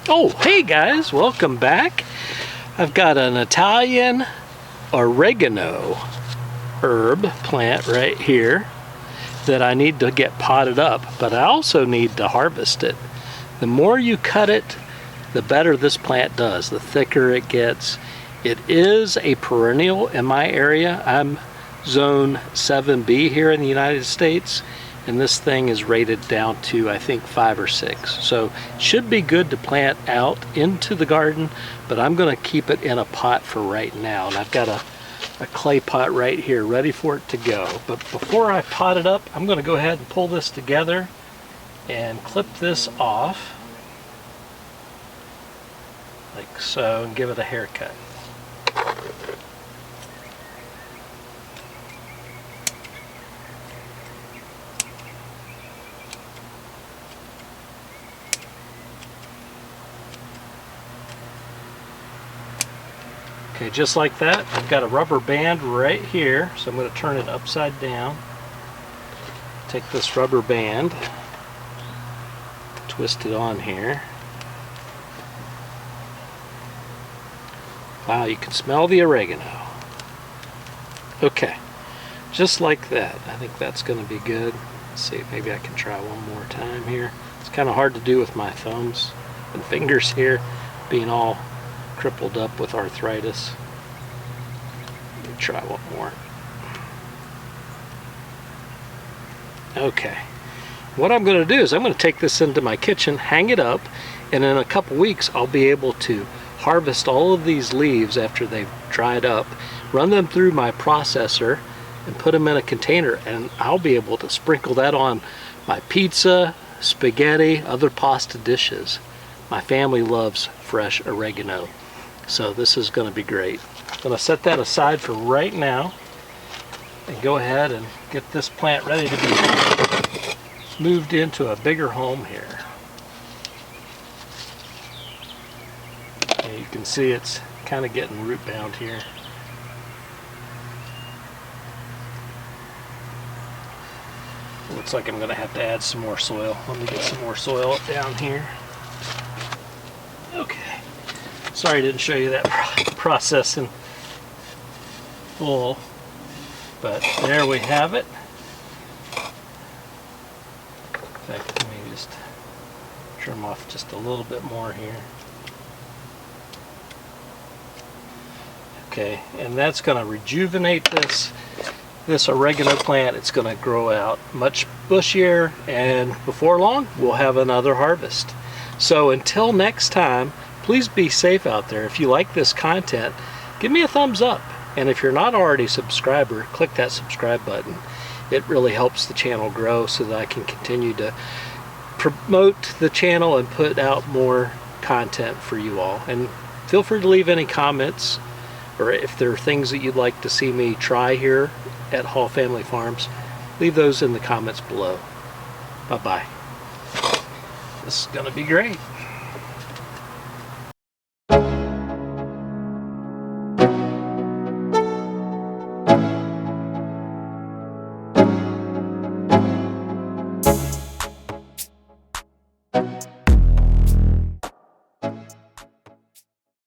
Oh, hey guys, welcome back. I've got an Italian oregano herb plant right here that I need to get potted up, but I also need to harvest it. The more you cut it, the better this plant does, the thicker it gets. It is a perennial in my area. I'm zone 7B here in the United States, and this thing is rated down to I think 5 or 6. So it should be good to plant out into the garden, but I'm gonna keep it in a pot for right now. And I've got a clay pot right here ready for it to go. But before I pot it up, I'm gonna go ahead and pull this together and clip this off like so and give it a haircut. Okay, just like that, I've got a rubber band right here, so I'm going to turn it upside down. Take this rubber band, twist it on here. Wow, you can smell the oregano. Okay, just like that. I think that's going to be good. Let's see, maybe I can try one more time here. It's kind of hard to do with my thumbs and fingers here, being all crippled up with arthritis. Let me try one more. Okay. What I'm going to do is I'm going to take this into my kitchen, hang it up, and in a couple weeks I'll be able to harvest all of these leaves after they've dried up, run them through my processor, and put them in a container, and I'll be able to sprinkle that on my pizza, spaghetti, other pasta dishes. My family loves fresh oregano, so this is going to be great. I'm going to set that aside for right now and go ahead and get this plant ready to be moved into a bigger home here. And you can see it's kind of getting root bound here. Looks like I'm going to have to add some more soil. Let me get some more soil down here. Okay. Sorry I didn't show you that process in full, but there we have it. In fact, let me just trim off just a little bit more here. Okay, and that's going to rejuvenate this oregano plant. It's going to grow out much bushier, and before long we'll have another harvest. So until next time, please be safe out there. If you like this content, give me a thumbs up, and if you're not already a subscriber, click that subscribe button. It really helps the channel grow so that I can continue to promote the channel and put out more content for you all. And feel free to leave any comments, or if there are things that you'd like to see me try here at Hall Family Farms, leave those in the comments below. Bye-bye. This is going to be great.